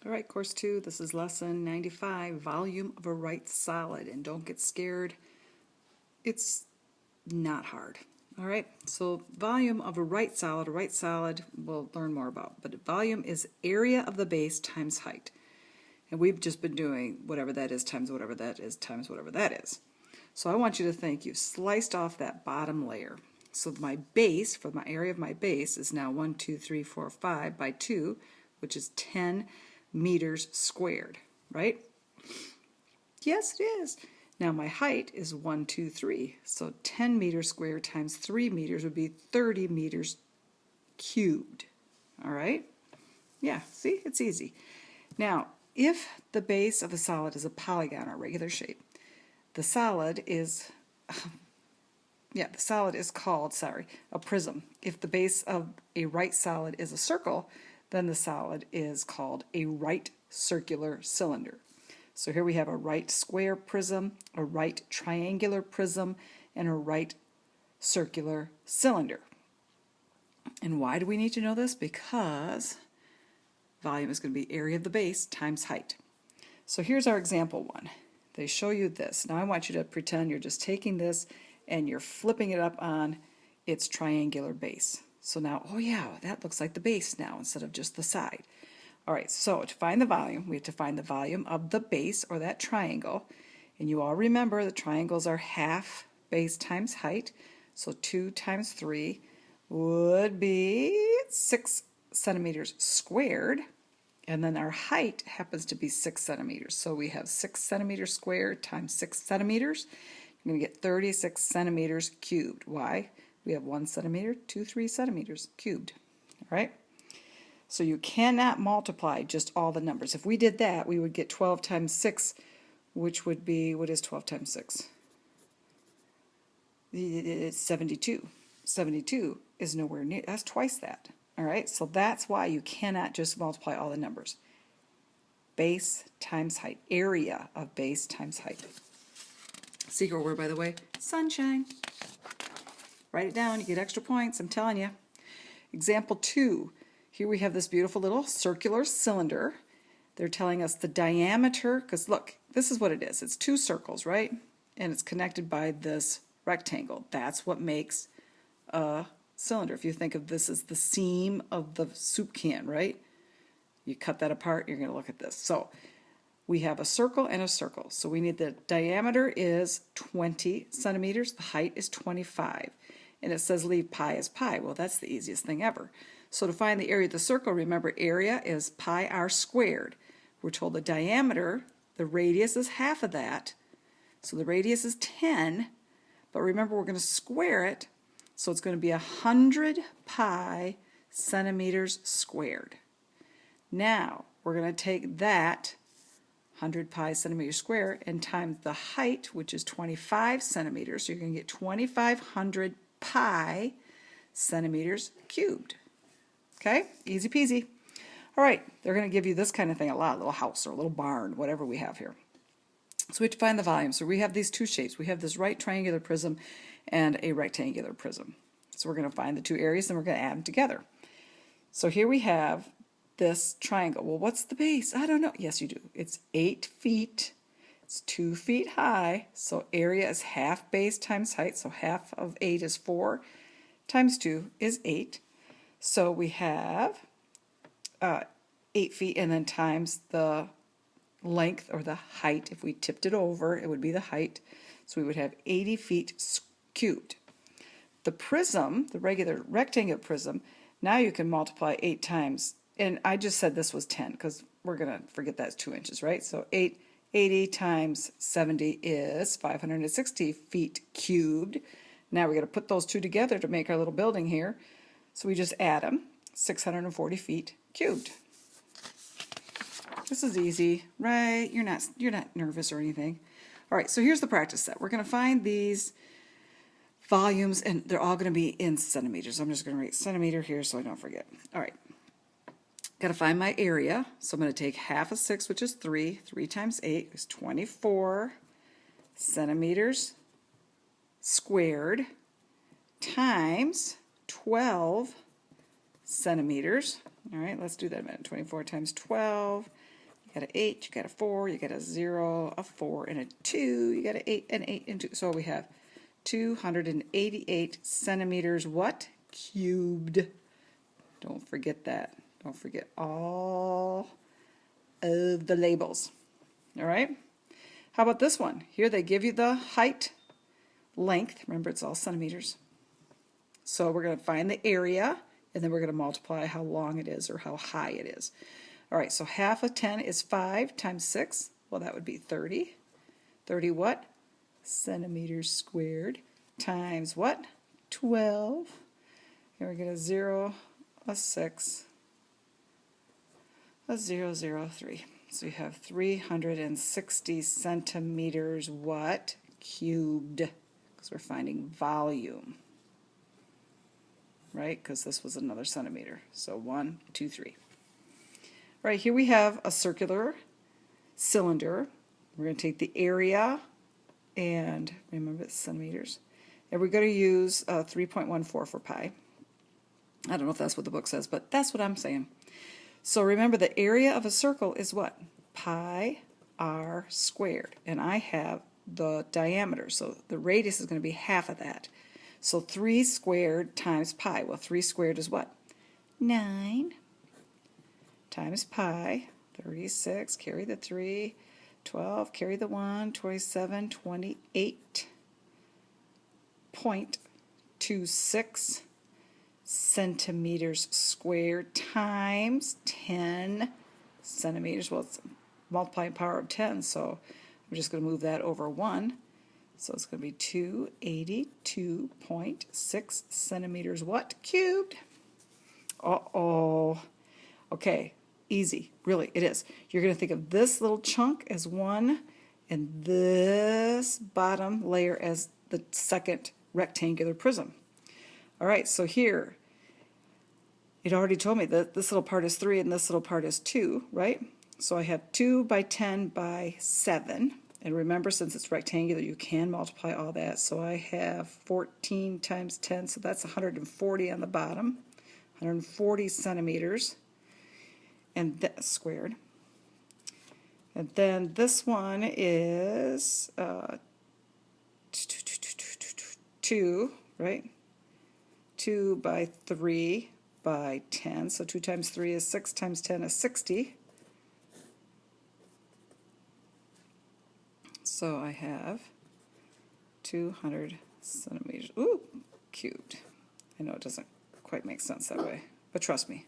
All right, course 2, this is lesson 95, volume of a right solid. And don't get scared, it's not hard. All right, so volume of a right solid we'll learn more about. But volume is area of the base times height. And we've just been doing whatever that is times whatever that is times whatever that is. So I want you to think you've sliced off that bottom layer. So my base, for my area of my base, is now 1, 2, 3, 4, 5 by 2, which is 10 meters squared, right? Yes, it is. Now my height is 1, 2, 3. So 10 meters squared times 3 meters would be 30 meters cubed. All right? Yeah, see? It's easy. Now, if the base of a solid is a polygon or regular shape, the solid is called, a prism. If the base of a right solid is a circle, then the solid is called a right circular cylinder. So here we have a right square prism, a right triangular prism, and a right circular cylinder. And why do we need to know this? Because volume is going to be area of the base times height. So here's our example one. They show you this. Now I want you to pretend you're just taking this and you're flipping it up on its triangular base. So now, oh yeah, that looks like the base now instead of just the side. All right, so to find the volume, we have to find the volume of the base, or that triangle. And you all remember the triangles are half base times height. So 2 times 3 would be 6 centimeters squared. And then our height happens to be 6 centimeters. So we have 6 centimeters squared times 6 centimeters. You're going to get 36 centimeters cubed. Why? We have 1 centimeter, 3 centimeters cubed. All right? So you cannot multiply just all the numbers. If we did that, we would get 12 times 6, which would be, what is 12 times 6? It's 72. 72 is nowhere near, that's twice that. All right? So that's why you cannot just multiply all the numbers. Base times height. Area of base times height. Secret word, by the way, sunshine. Write it down, you get extra points, I'm telling you. Example 2. Here we have this beautiful little circular cylinder. They're telling us the diameter, because look, this is what it is. It's 2 circles, right? And it's connected by this rectangle. That's what makes a cylinder. If you think of this as the seam of the soup can, right? You cut that apart, you're going to look at this. So we have a circle and a circle. So we need the diameter is 20 centimeters. The height is 25. And it says leave pi as pi. Well, that's the easiest thing ever. So to find the area of the circle, remember area is pi r squared. We're told the diameter, the radius is half of that. So the radius is 10. But remember, we're going to square it. So it's going to be 100 pi centimeters squared. Now, we're going to take that 100 pi centimeters squared and times the height, which is 25 centimeters. So you're going to get 2,500 pi centimeters cubed. Okay, easy peasy. All right, they're going to give you this kind of thing a lot, a little house or a little barn, whatever we have here. So we have to find the volume. So we have these 2 shapes. We have this right triangular prism and a rectangular prism. So we're going to find the 2 areas and we're going to add them together. So here we have this triangle. Well, what's the base? I don't know. Yes, you do. It's 8 feet. It's 2 feet high. So area is half base times height. So half of 8 is 4 times 2 is 8. So we have 8 feet and then times the length or the height. If we tipped it over, it would be the height. So we would have 80 feet cubed. The prism, the regular rectangular prism, now you can multiply 8 times. And I just said this was 10 because we're going to forget that's 2 inches, right? So 80 times 70 is 560 feet cubed. Now we're going to put those 2 together to make our little building here. So we just add them, 640 feet cubed. This is easy, right? You're not nervous or anything. All right, so here's the practice set. We're going to find these volumes, and they're all going to be in centimeters. I'm just going to write centimeter here so I don't forget. All right. Got to find my area. So I'm going to take half of 6, which is 3. 3 times 8 is 24 centimeters squared times 12 centimeters. All right, let's do that a minute. 24 times 12 got an 8, you got a 4, you got a 0, a 4, and a 2, you got an 8, an 8, and 2. So we have 288 centimeters what? Cubed. Don't forget that. Don't forget all of the labels. All right? How about this one? Here they give you the height, length. Remember, it's all centimeters. So we're going to find the area, and then we're going to multiply how long it is or how high it is. All right, so half of 10 is 5 times 6. Well, that would be 30. 30 what? Centimeters squared times what? 12. Here we get a 0, a 6, a 0, 0, 3. So you have 360 centimeters what? Cubed. Because we're finding volume. Right? Because this was another centimeter. So 1, 2, 3. Right, here we have a circular cylinder. We're going to take the area, and remember it's centimeters. And we're going to use 3.14 for pi. I don't know if that's what the book says, but that's what I'm saying. So remember, the area of a circle is what? Pi r squared. And I have the diameter, so the radius is going to be half of that. So 3 squared times pi. Well, 3 squared is what? 9 times pi. 36, carry the 3. 12, carry the 1. 27, 28.26 centimeters squared times 10 centimeters. Well, it's multiplying power of 10, so I'm just going to move that over 1. So it's going to be 282.6 centimeters what? Cubed. Uh-oh. Okay, easy. Really, it is. You're going to think of this little chunk as 1 and this bottom layer as the second rectangular prism. All right, so here, it already told me that this little part is 3 and this little part is 2, right? So I have 2 by 10 by 7. And remember, since it's rectangular, you can multiply all that. So I have 14 times 10, so that's 140 on the bottom. 140 centimeters, and that's squared. And then this one is 2, right? 2 by 3 by 10. So 2 times 3 is 6 times 10 is 60. So I have 200 centimeters, ooh, cubed. I know it doesn't quite make sense that way, but trust me,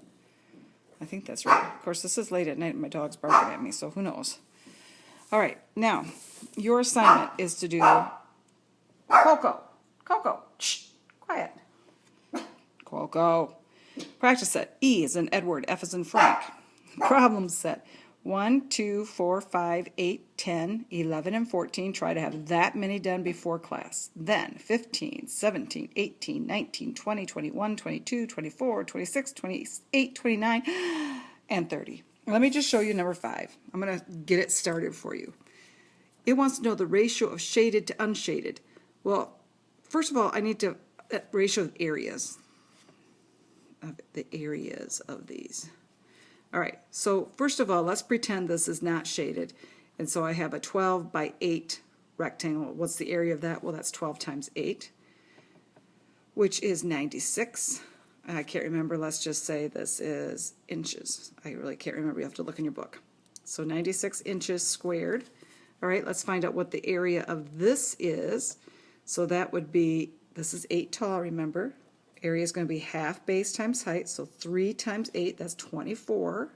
I think that's right. Of course, this is late at night and my dog's barking at me, so who knows. All right, now, your assignment is to do Coco. Coco, shh, quiet. Coco. Practice set. E is in Edward, F is in Frank. Problem set. 1, 2, 4, 5, 8, 10, 11, and 14. Try to have that many done before class. Then 15, 17, 18, 19, 20, 21, 22, 24, 26, 28, 29, and 30. Let me just show you number 5. I'm going to get it started for you. It wants to know the ratio of shaded to unshaded. Well, first of all, I need to ratio of areas. The areas of these. All right, so first of all, let's pretend this is not shaded. And so I have a 12 by 8 rectangle. What's the area of that? Well, that's 12 times 8, which is 96. I can't remember. Let's just say this is inches. I really can't remember. You have to look in your book. So 96 inches squared. All right, let's find out what the area of this is. So that would be, this is 8 tall, remember. Area is going to be half base times height, so 3 times 8, that's 24.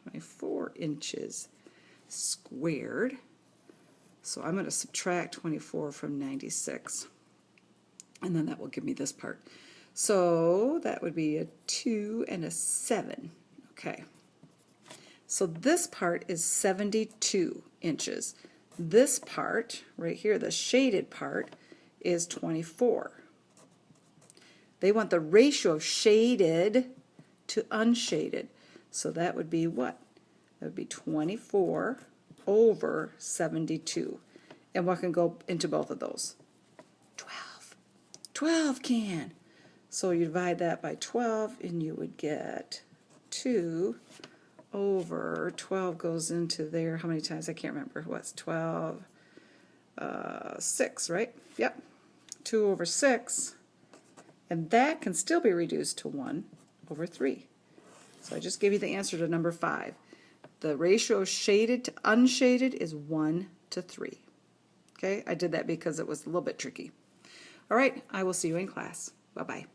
24 inches squared. So I'm going to subtract 24 from 96. And then that will give me this part. So that would be a 2 and a 7. Okay. So this part is 72 inches. This part, right here, the shaded part, is 24. They want the ratio of shaded to unshaded. So that would be what? That would be 24 over 72. And what can go into both of those? 12. 12 can. So you divide that by 12 and you would get 2 over over 12 goes into there. How many times? I can't remember. What's 12? 6, right? Yep. 2 over 6. And that can still be reduced to 1 over 3. So I just gave you the answer to number 5. The ratio shaded to unshaded is 1 to 3. Okay, I did that because it was a little bit tricky. All right, I will see you in class. Bye-bye.